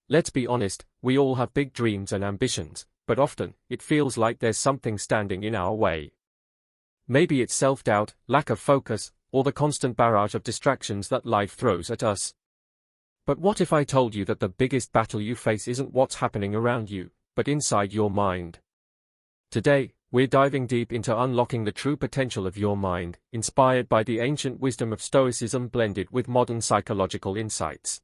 Let's be honest, we all have big dreams and ambitions, but often, it feels like there's something standing in our way. Maybe it's self-doubt, lack of focus, or the constant barrage of distractions that life throws at us. But what if I told you that the biggest battle you face isn't what's happening around you, but inside your mind? Today, we're diving deep into unlocking the true potential of your mind, inspired by the ancient wisdom of Stoicism blended with modern psychological insights.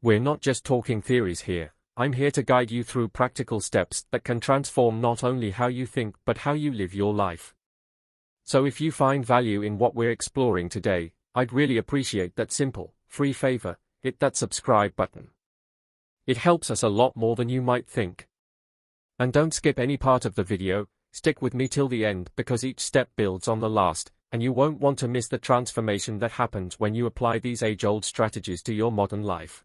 We're not just talking theories here. I'm here to guide you through practical steps that can transform not only how you think but how you live your life. So if you find value in what we're exploring today, I'd really appreciate that simple, free favor: hit that subscribe button. It helps us a lot more than you might think. And don't skip any part of the video, stick with me till the end because each step builds on the last, and you won't want to miss the transformation that happens when you apply these age-old strategies to your modern life.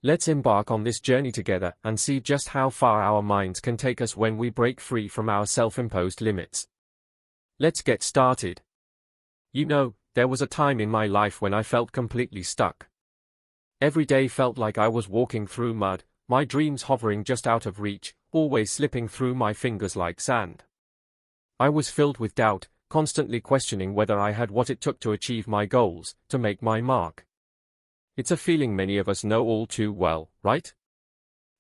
Let's embark on this journey together and see just how far our minds can take us when we break free from our self-imposed limits. Let's get started. You know, there was a time in my life when I felt completely stuck. Every day felt like I was walking through mud, my dreams hovering just out of reach, always slipping through my fingers like sand. I was filled with doubt, constantly questioning whether I had what it took to achieve my goals, to make my mark. It's a feeling many of us know all too well, right?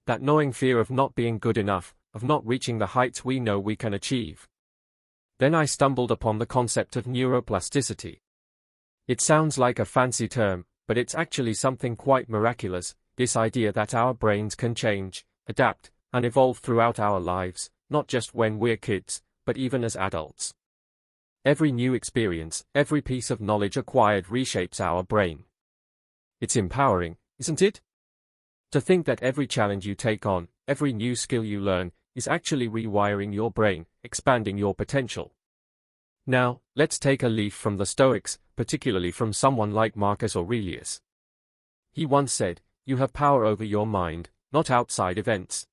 That gnawing fear of not being good enough, of not reaching the heights we know we can achieve. Then I stumbled upon the concept of neuroplasticity. It sounds like a fancy term, but it's actually something quite miraculous, this idea that our brains can change, adapt, and evolve throughout our lives, not just when we're kids, but even as adults. Every new experience, every piece of knowledge acquired reshapes our brain. It's empowering, isn't it? To think that every challenge you take on, every new skill you learn, is actually rewiring your brain, expanding your potential. Now, let's take a leaf from the Stoics, particularly from someone like Marcus Aurelius. He once said, "You have power over your mind, not outside events.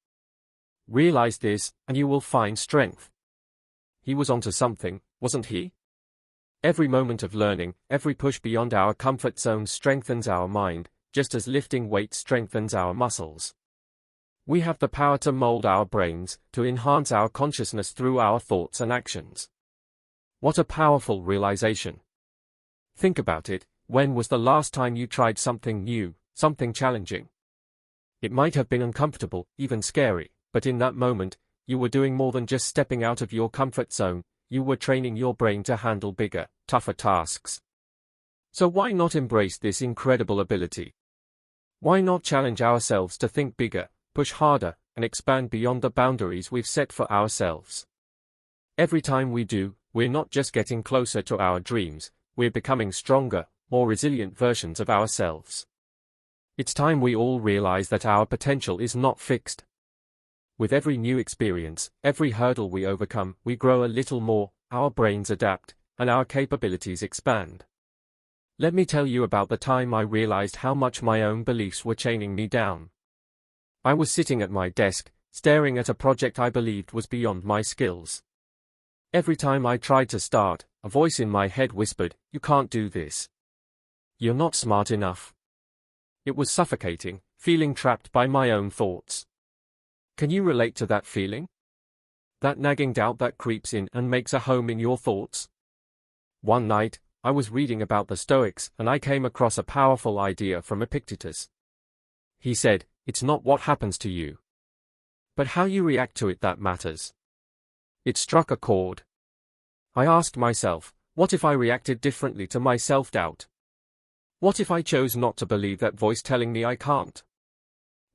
Realize this, and you will find strength." He was onto something, wasn't he? Every moment of learning, every push beyond our comfort zone strengthens our mind, just as lifting weights strengthens our muscles. We have the power to mold our brains, to enhance our consciousness through our thoughts and actions. What a powerful realization. Think about it, when was the last time you tried something new, something challenging? It might have been uncomfortable, even scary, but in that moment, you were doing more than just stepping out of your comfort zone. You were training your brain to handle bigger, tougher tasks. So why not embrace this incredible ability? Why not challenge ourselves to think bigger, push harder, and expand beyond the boundaries we've set for ourselves? Every time we do, we're not just getting closer to our dreams, we're becoming stronger, more resilient versions of ourselves. It's time we all realize that our potential is not fixed. With every new experience, every hurdle we overcome, we grow a little more, our brains adapt, and our capabilities expand. Let me tell you about the time I realized how much my own beliefs were chaining me down. I was sitting at my desk, staring at a project I believed was beyond my skills. Every time I tried to start, a voice in my head whispered, "You can't do this. You're not smart enough." It was suffocating, feeling trapped by my own thoughts. Can you relate to that feeling? That nagging doubt that creeps in and makes a home in your thoughts? One night, I was reading about the Stoics and I came across a powerful idea from Epictetus. He said, "It's not what happens to you, but how you react to it that matters." It struck a chord. I asked myself, what if I reacted differently to my self-doubt? What if I chose not to believe that voice telling me I can't?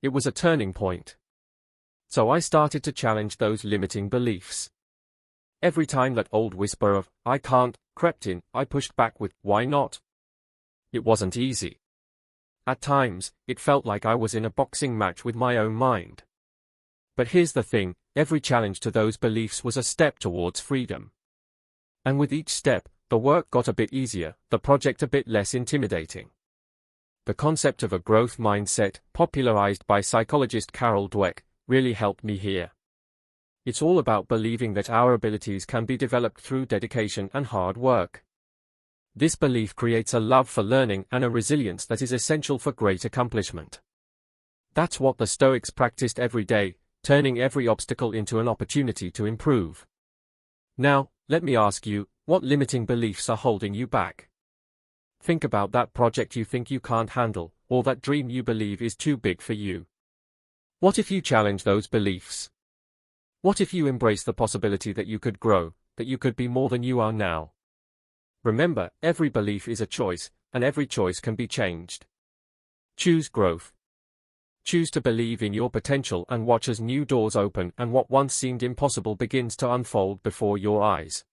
It was a turning point. So I started to challenge those limiting beliefs. Every time that old whisper of, "I can't," crept in, I pushed back with, "Why not?" It wasn't easy. At times, it felt like I was in a boxing match with my own mind. But here's the thing, every challenge to those beliefs was a step towards freedom. And with each step, the work got a bit easier, the project a bit less intimidating. The concept of a growth mindset, popularized by psychologist Carol Dweck, really helped me here. It's all about believing that our abilities can be developed through dedication and hard work. This belief creates a love for learning and a resilience that is essential for great accomplishment. That's what the Stoics practiced every day, turning every obstacle into an opportunity to improve. Now, let me ask you, what limiting beliefs are holding you back? Think about that project you think you can't handle, or that dream you believe is too big for you. What if you challenge those beliefs? What if you embrace the possibility that you could grow, that you could be more than you are now? Remember, every belief is a choice, and every choice can be changed. Choose growth. Choose to believe in your potential and watch as new doors open and what once seemed impossible begins to unfold before your eyes.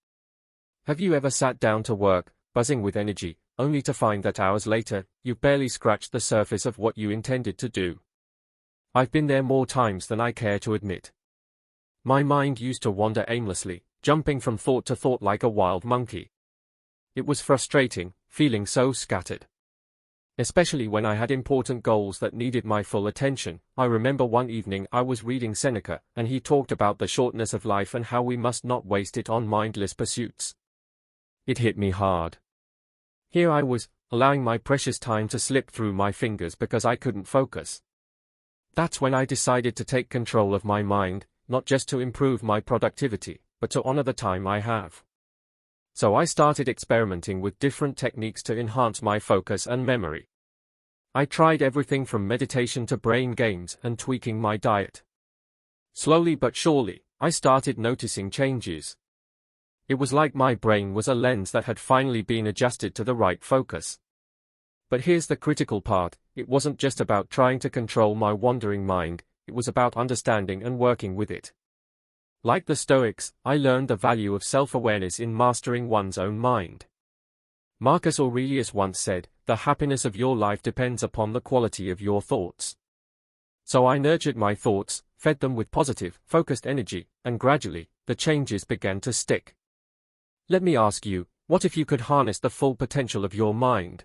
Have you ever sat down to work, buzzing with energy, only to find that hours later, you've barely scratched the surface of what you intended to do? I've been there more times than I care to admit. My mind used to wander aimlessly, jumping from thought to thought like a wild monkey. It was frustrating, feeling so scattered. Especially when I had important goals that needed my full attention. I remember one evening I was reading Seneca, and he talked about the shortness of life and how we must not waste it on mindless pursuits. It hit me hard. Here I was, allowing my precious time to slip through my fingers because I couldn't focus. That's when I decided to take control of my mind, not just to improve my productivity, but to honor the time I have. So I started experimenting with different techniques to enhance my focus and memory. I tried everything from meditation to brain games and tweaking my diet. Slowly but surely, I started noticing changes. It was like my brain was a lens that had finally been adjusted to the right focus. But here's the critical part, it wasn't just about trying to control my wandering mind, it was about understanding and working with it. Like the Stoics, I learned the value of self-awareness in mastering one's own mind. Marcus Aurelius once said, "The happiness of your life depends upon the quality of your thoughts." So I nurtured my thoughts, fed them with positive, focused energy, and gradually, the changes began to stick. Let me ask you, what if you could harness the full potential of your mind?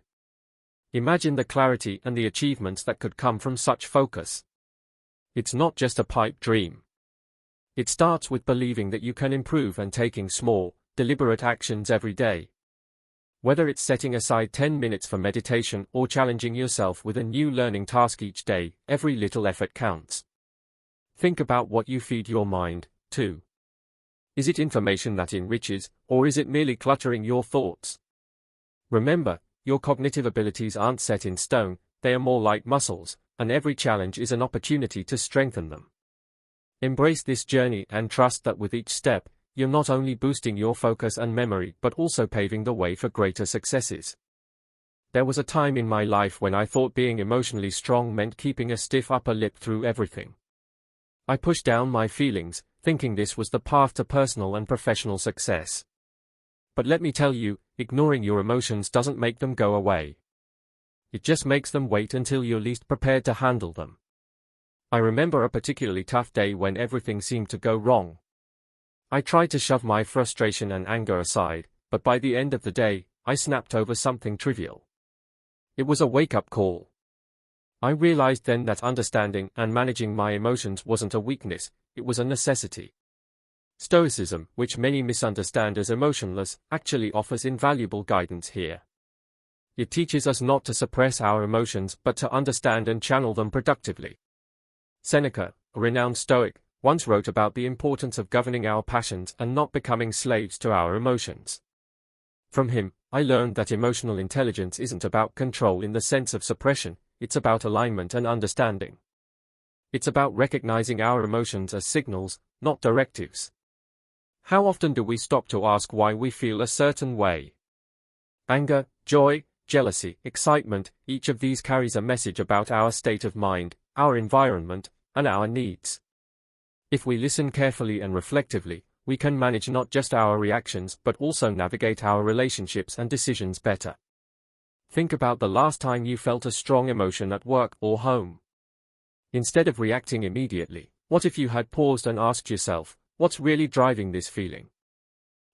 Imagine the clarity and the achievements that could come from such focus. It's not just a pipe dream. It starts with believing that you can improve and taking small, deliberate actions every day. Whether it's setting aside 10 minutes for meditation or challenging yourself with a new learning task each day, every little effort counts. Think about what you feed your mind, too. Is it information that enriches, or is it merely cluttering your thoughts? Remember, your cognitive abilities aren't set in stone, they are more like muscles, and every challenge is an opportunity to strengthen them. Embrace this journey and trust that with each step, you're not only boosting your focus and memory but also paving the way for greater successes. There was a time in my life when I thought being emotionally strong meant keeping a stiff upper lip through everything. I pushed down my feelings, thinking this was the path to personal and professional success. But let me tell you, ignoring your emotions doesn't make them go away. It just makes them wait until you're least prepared to handle them. I remember a particularly tough day when everything seemed to go wrong. I tried to shove my frustration and anger aside, but by the end of the day, I snapped over something trivial. It was a wake-up call. I realized then that understanding and managing my emotions wasn't a weakness, it was a necessity. Stoicism, which many misunderstand as emotionless, actually offers invaluable guidance here. It teaches us not to suppress our emotions but to understand and channel them productively. Seneca, a renowned Stoic, once wrote about the importance of governing our passions and not becoming slaves to our emotions. From him, I learned that emotional intelligence isn't about control in the sense of suppression, it's about alignment and understanding. It's about recognizing our emotions as signals, not directives. How often do we stop to ask why we feel a certain way? Anger, joy, jealousy, excitement, each of these carries a message about our state of mind, our environment, and our needs. If we listen carefully and reflectively, we can manage not just our reactions but also navigate our relationships and decisions better. Think about the last time you felt a strong emotion at work or home. Instead of reacting immediately, what if you had paused and asked yourself, what's really driving this feeling?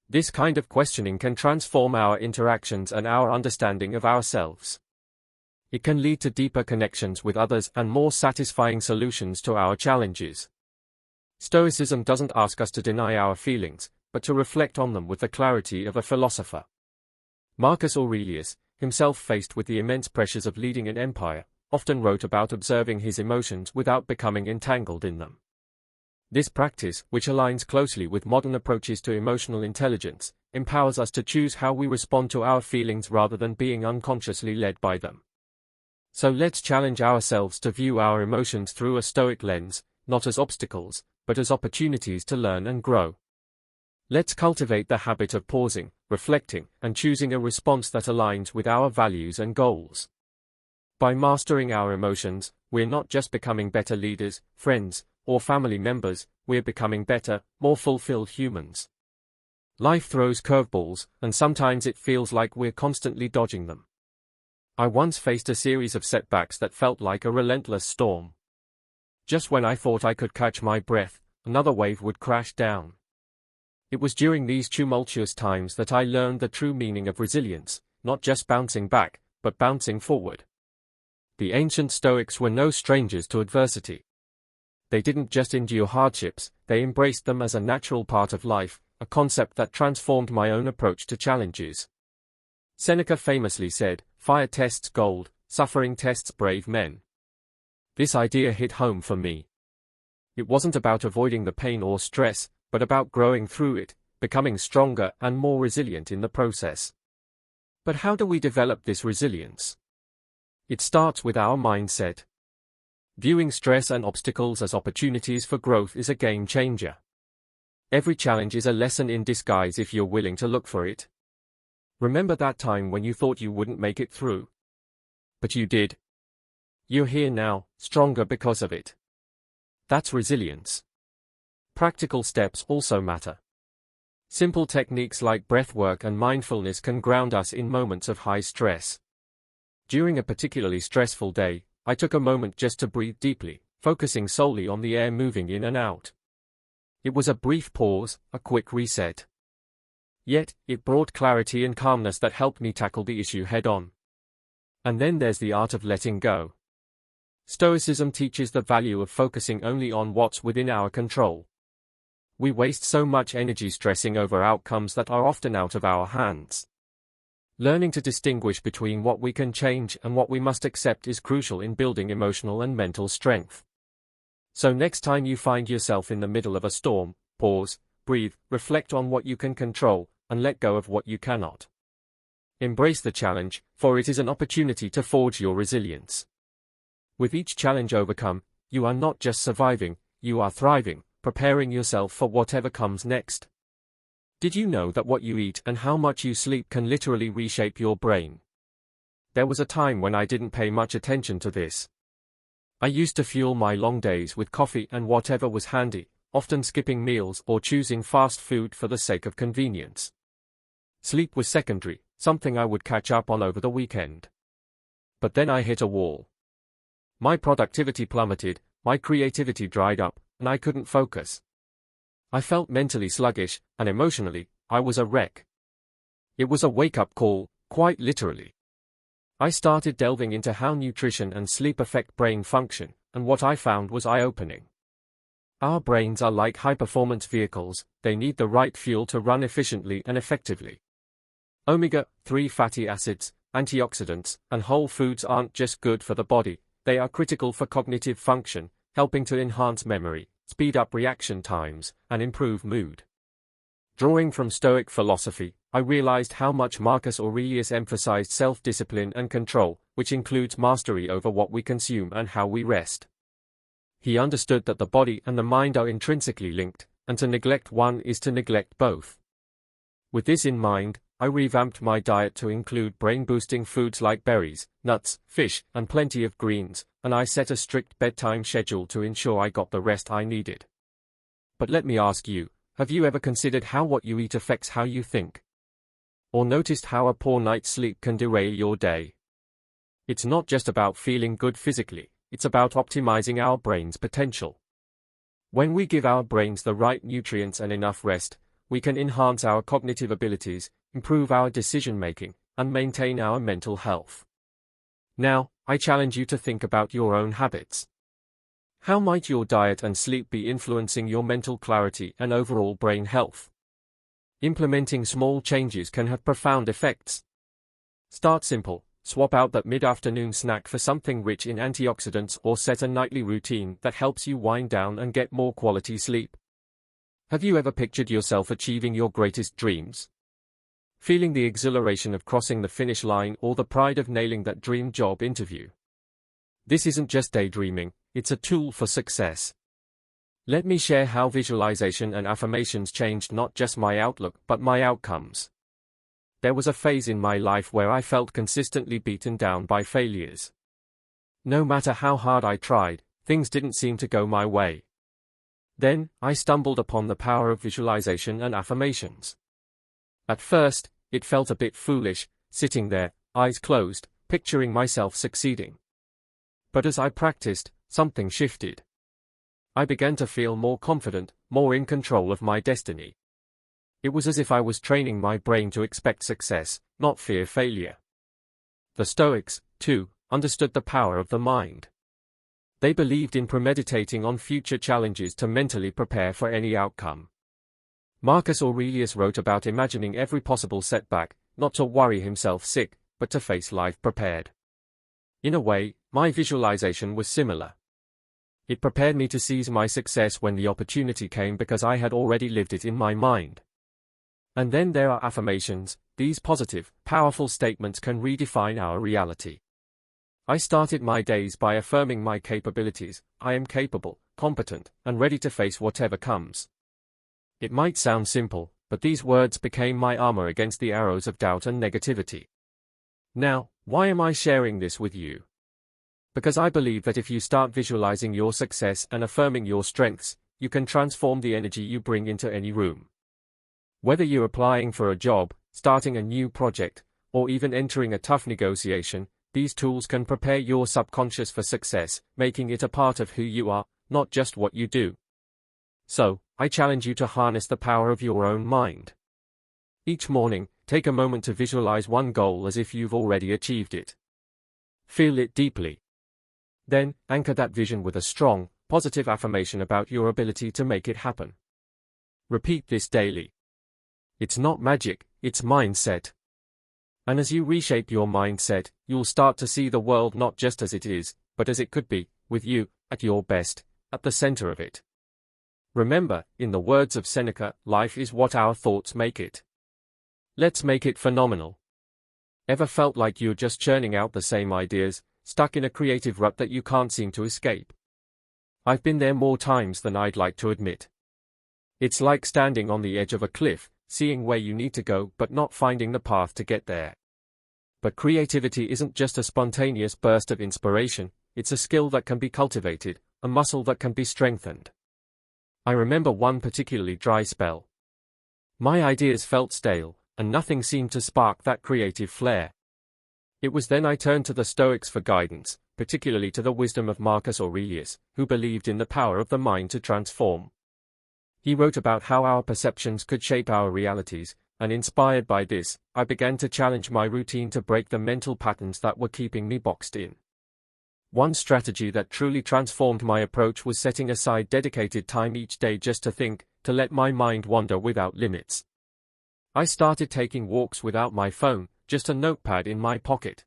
This kind of questioning can transform our interactions and our understanding of ourselves. It can lead to deeper connections with others and more satisfying solutions to our challenges. Stoicism doesn't ask us to deny our feelings, but to reflect on them with the clarity of a philosopher. Marcus Aurelius, himself faced with the immense pressures of leading an empire, often wrote about observing his emotions without becoming entangled in them. This practice, which aligns closely with modern approaches to emotional intelligence, empowers us to choose how we respond to our feelings rather than being unconsciously led by them. So let's challenge ourselves to view our emotions through a Stoic lens, not as obstacles, but as opportunities to learn and grow. Let's cultivate the habit of pausing, reflecting, and choosing a response that aligns with our values and goals. By mastering our emotions, we're not just becoming better leaders, friends, or family members, we're becoming better, more fulfilled humans. Life throws curveballs, and sometimes it feels like we're constantly dodging them. I once faced a series of setbacks that felt like a relentless storm. Just when I thought I could catch my breath, another wave would crash down. It was during these tumultuous times that I learned the true meaning of resilience, not just bouncing back, but bouncing forward. The ancient Stoics were no strangers to adversity. They didn't just endure hardships, they embraced them as a natural part of life, a concept that transformed my own approach to challenges. Seneca famously said, "Fire tests gold, suffering tests brave men." This idea hit home for me. It wasn't about avoiding the pain or stress, but about growing through it, becoming stronger and more resilient in the process. But how do we develop this resilience? It starts with our mindset. Viewing stress and obstacles as opportunities for growth is a game changer. Every challenge is a lesson in disguise if you're willing to look for it. Remember that time when you thought you wouldn't make it through? But you did. You're here now, stronger because of it. That's resilience. Practical steps also matter. Simple techniques like breathwork and mindfulness can ground us in moments of high stress. During a particularly stressful day, I took a moment just to breathe deeply, focusing solely on the air moving in and out. It was a brief pause, a quick reset. Yet, it brought clarity and calmness that helped me tackle the issue head-on. And then there's the art of letting go. Stoicism teaches the value of focusing only on what's within our control. We waste so much energy stressing over outcomes that are often out of our hands. Learning to distinguish between what we can change and what we must accept is crucial in building emotional and mental strength. So next time you find yourself in the middle of a storm, pause, breathe, reflect on what you can control, and let go of what you cannot. Embrace the challenge, for it is an opportunity to forge your resilience. With each challenge overcome, you are not just surviving, you are thriving, preparing yourself for whatever comes next. Did you know that what you eat and how much you sleep can literally reshape your brain? There was a time when I didn't pay much attention to this. I used to fuel my long days with coffee and whatever was handy, often skipping meals or choosing fast food for the sake of convenience. Sleep was secondary, something I would catch up on over the weekend. But then I hit a wall. My productivity plummeted, my creativity dried up, and I couldn't focus. I felt mentally sluggish, and emotionally, I was a wreck. It was a wake-up call, quite literally. I started delving into how nutrition and sleep affect brain function, and what I found was eye-opening. Our brains are like high-performance vehicles, they need the right fuel to run efficiently and effectively. Omega-3 fatty acids, antioxidants, and whole foods aren't just good for the body, they are critical for cognitive function, helping to enhance memory, speed up reaction times, and improve mood. Drawing from Stoic philosophy, I realized how much Marcus Aurelius emphasized self-discipline and control, which includes mastery over what we consume and how we rest. He understood that the body and the mind are intrinsically linked, and to neglect one is to neglect both. With this in mind, I revamped my diet to include brain-boosting foods like berries, nuts, fish, and plenty of greens, and I set a strict bedtime schedule to ensure I got the rest I needed. But let me ask you, have you ever considered how what you eat affects how you think? Or noticed how a poor night's sleep can derail your day? It's not just about feeling good physically, it's about optimizing our brain's potential. When we give our brains the right nutrients and enough rest, we can enhance our cognitive abilities, improve our decision-making, and maintain our mental health. Now, I challenge you to think about your own habits. How might your diet and sleep be influencing your mental clarity and overall brain health? Implementing small changes can have profound effects. Start simple, swap out that mid-afternoon snack for something rich in antioxidants or set a nightly routine that helps you wind down and get more quality sleep. Have you ever pictured yourself achieving your greatest dreams? Feeling the exhilaration of crossing the finish line or the pride of nailing that dream job interview? This isn't just daydreaming, it's a tool for success. Let me share how visualization and affirmations changed not just my outlook but my outcomes. There was a phase in my life where I felt consistently beaten down by failures. No matter how hard I tried, things didn't seem to go my way. Then, I stumbled upon the power of visualization and affirmations. At first, it felt a bit foolish, sitting there, eyes closed, picturing myself succeeding. But as I practiced, something shifted. I began to feel more confident, more in control of my destiny. It was as if I was training my brain to expect success, not fear failure. The Stoics, too, understood the power of the mind. They believed in premeditating on future challenges to mentally prepare for any outcome. Marcus Aurelius wrote about imagining every possible setback, not to worry himself sick, but to face life prepared. In a way, my visualization was similar. It prepared me to seize my success when the opportunity came because I had already lived it in my mind. And then there are affirmations. These positive, powerful statements can redefine our reality. I started my days by affirming my capabilities. I am capable, competent, and ready to face whatever comes. It might sound simple, but these words became my armor against the arrows of doubt and negativity. Now, why am I sharing this with you? Because I believe that if you start visualizing your success and affirming your strengths, you can transform the energy you bring into any room. Whether you're applying for a job, starting a new project, or even entering a tough negotiation, these tools can prepare your subconscious for success, making it a part of who you are, not just what you do. So, I challenge you to harness the power of your own mind. Each morning, take a moment to visualize one goal as if you've already achieved it. Feel it deeply. Then, anchor that vision with a strong, positive affirmation about your ability to make it happen. Repeat this daily. It's not magic, it's mindset. And as you reshape your mindset, you'll start to see the world not just as it is, but as it could be, with you, at your best, at the center of it. Remember, in the words of Seneca, life is what our thoughts make it. Let's make it phenomenal. Ever felt like you're just churning out the same ideas, stuck in a creative rut that you can't seem to escape? I've been there more times than I'd like to admit. It's like standing on the edge of a cliff, seeing where you need to go but not finding the path to get there. But creativity isn't just a spontaneous burst of inspiration, it's a skill that can be cultivated, a muscle that can be strengthened. I remember one particularly dry spell. My ideas felt stale, and nothing seemed to spark that creative flair. It was then I turned to the Stoics for guidance, particularly to the wisdom of Marcus Aurelius, who believed in the power of the mind to transform. He wrote about how our perceptions could shape our realities, and inspired by this, I began to challenge my routine to break the mental patterns that were keeping me boxed in. One strategy that truly transformed my approach was setting aside dedicated time each day just to think, to let my mind wander without limits. I started taking walks without my phone, just a notepad in my pocket.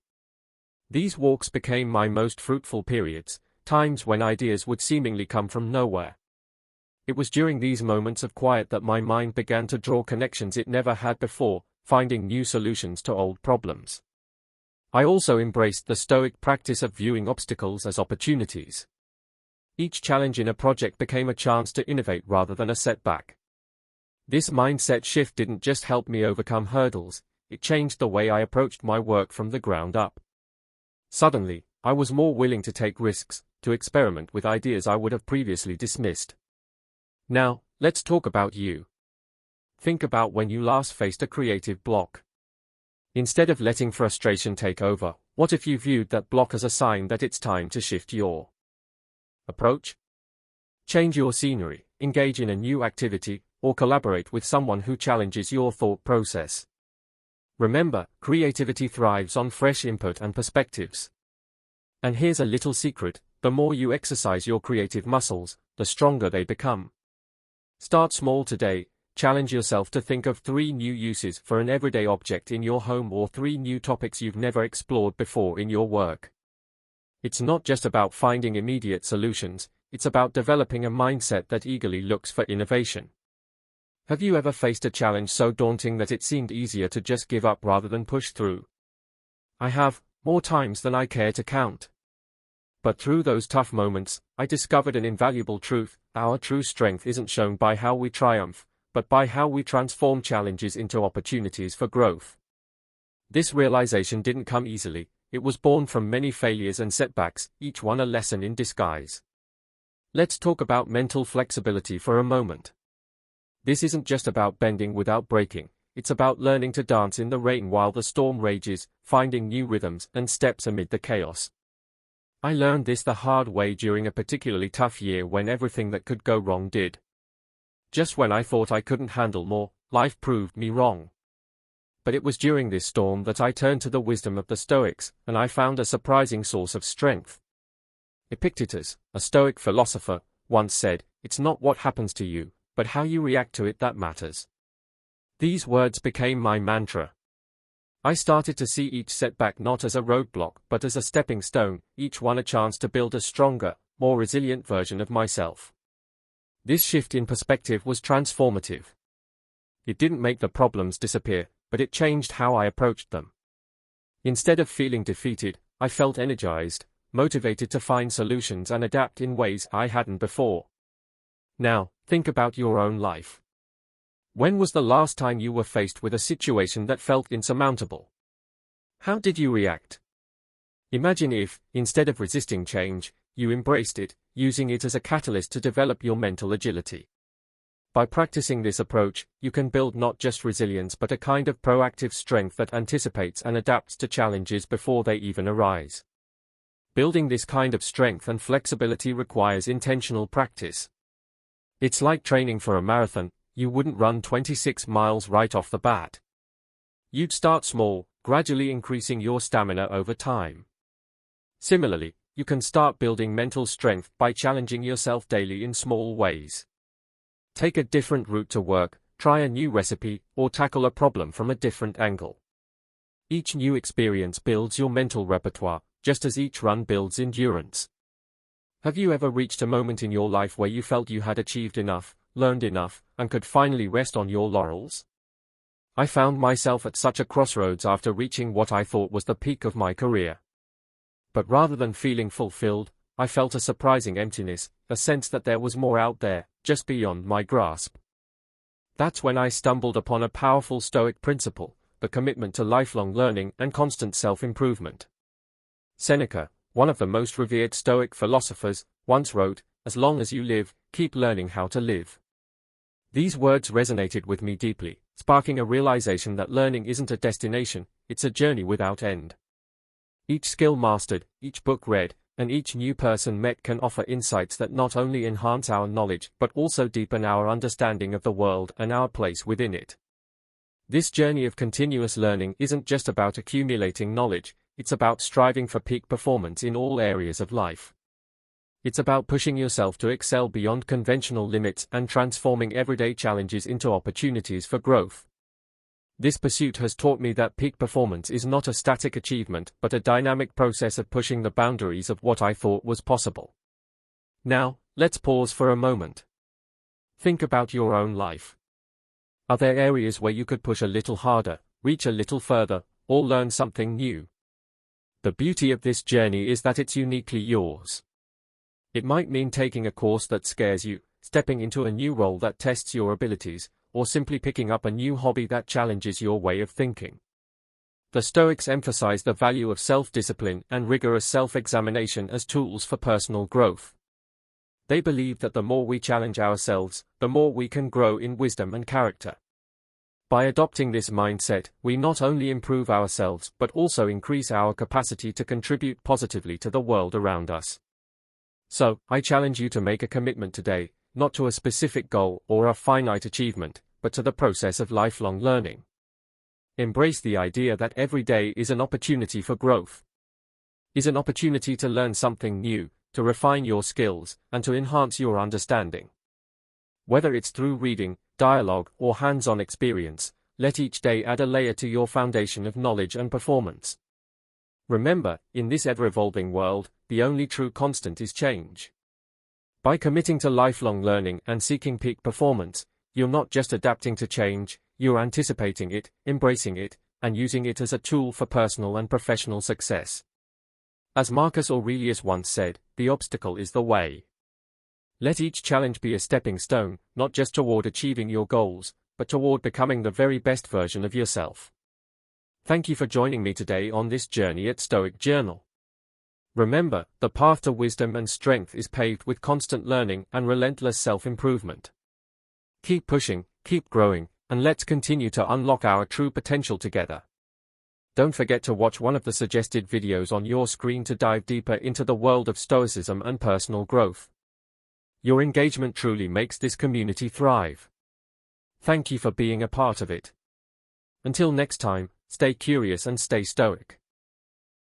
These walks became my most fruitful periods, times when ideas would seemingly come from nowhere. It was during these moments of quiet that my mind began to draw connections it never had before, finding new solutions to old problems. I also embraced the Stoic practice of viewing obstacles as opportunities. Each challenge in a project became a chance to innovate rather than a setback. This mindset shift didn't just help me overcome hurdles, it changed the way I approached my work from the ground up. Suddenly, I was more willing to take risks, to experiment with ideas I would have previously dismissed. Now, let's talk about you. Think about when you last faced a creative block. Instead of letting frustration take over, what if you viewed that block as a sign that it's time to shift your approach? Change your scenery, engage in a new activity, or collaborate with someone who challenges your thought process. Remember, creativity thrives on fresh input and perspectives. And here's a little secret, the more you exercise your creative muscles, the stronger they become. Start small today, challenge yourself to think of 3 new uses for an everyday object in your home or 3 new topics you've never explored before in your work. It's not just about finding immediate solutions, it's about developing a mindset that eagerly looks for innovation. Have you ever faced a challenge so daunting that it seemed easier to just give up rather than push through? I have, more times than I care to count. But through those tough moments, I discovered an invaluable truth: our true strength isn't shown by how we triumph, but by how we transform challenges into opportunities for growth. This realization didn't come easily. It was born from many failures and setbacks, each one a lesson in disguise. Let's talk about mental flexibility for a moment. This isn't just about bending without breaking, it's about learning to dance in the rain while the storm rages, finding new rhythms and steps amid the chaos. I learned this the hard way during a particularly tough year when everything that could go wrong did. Just when I thought I couldn't handle more, life proved me wrong. But it was during this storm that I turned to the wisdom of the Stoics, and I found a surprising source of strength. Epictetus, a Stoic philosopher, once said, "It's not what happens to you, but how you react to it that matters." These words became my mantra. I started to see each setback not as a roadblock but as a stepping stone, each one a chance to build a stronger, more resilient version of myself. This shift in perspective was transformative. It didn't make the problems disappear, but it changed how I approached them. Instead of feeling defeated, I felt energized, motivated to find solutions and adapt in ways I hadn't before. Now, think about your own life. When was the last time you were faced with a situation that felt insurmountable? How did you react? Imagine if, instead of resisting change, you embraced it, using it as a catalyst to develop your mental agility. By practicing this approach, you can build not just resilience but a kind of proactive strength that anticipates and adapts to challenges before they even arise. Building this kind of strength and flexibility requires intentional practice. It's like training for a marathon. You wouldn't run 26 miles right off the bat. You'd start small, gradually increasing your stamina over time. Similarly, you can start building mental strength by challenging yourself daily in small ways. Take a different route to work, try a new recipe, or tackle a problem from a different angle. Each new experience builds your mental repertoire, just as each run builds endurance. Have you ever reached a moment in your life where you felt you had achieved enough, learned enough, and could finally rest on your laurels? I found myself at such a crossroads after reaching what I thought was the peak of my career. But rather than feeling fulfilled, I felt a surprising emptiness, a sense that there was more out there, just beyond my grasp. That's when I stumbled upon a powerful Stoic principle: the commitment to lifelong learning and constant self-improvement. Seneca, one of the most revered Stoic philosophers, once wrote, "As long as you live, keep learning how to live." These words resonated with me deeply, sparking a realization that learning isn't a destination, it's a journey without end. Each skill mastered, each book read, and each new person met can offer insights that not only enhance our knowledge but also deepen our understanding of the world and our place within it. This journey of continuous learning isn't just about accumulating knowledge, it's about striving for peak performance in all areas of life. It's about pushing yourself to excel beyond conventional limits and transforming everyday challenges into opportunities for growth. This pursuit has taught me that peak performance is not a static achievement but a dynamic process of pushing the boundaries of what I thought was possible. Now, let's pause for a moment. Think about your own life. Are there areas where you could push a little harder, reach a little further, or learn something new? The beauty of this journey is that it's uniquely yours. It might mean taking a course that scares you, stepping into a new role that tests your abilities, or simply picking up a new hobby that challenges your way of thinking. The Stoics emphasize the value of self-discipline and rigorous self-examination as tools for personal growth. They believe that the more we challenge ourselves, the more we can grow in wisdom and character. By adopting this mindset, we not only improve ourselves but also increase our capacity to contribute positively to the world around us. So, I challenge you to make a commitment today, not to a specific goal or a finite achievement, but to the process of lifelong learning. Embrace the idea that every day is an opportunity for growth. Is an opportunity to learn something new, to refine your skills, and to enhance your understanding. Whether it's through reading, dialogue, or hands-on experience, let each day add a layer to your foundation of knowledge and performance. Remember, in this ever-evolving world, the only true constant is change. By committing to lifelong learning and seeking peak performance, you're not just adapting to change, you're anticipating it, embracing it, and using it as a tool for personal and professional success. As Marcus Aurelius once said, the obstacle is the way. Let each challenge be a stepping stone, not just toward achieving your goals, but toward becoming the very best version of yourself. Thank you for joining me today on this journey at Stoic Journal. Remember, the path to wisdom and strength is paved with constant learning and relentless self-improvement. Keep pushing, keep growing, and let's continue to unlock our true potential together. Don't forget to watch one of the suggested videos on your screen to dive deeper into the world of Stoicism and personal growth. Your engagement truly makes this community thrive. Thank you for being a part of it. Until next time, stay curious and stay stoic.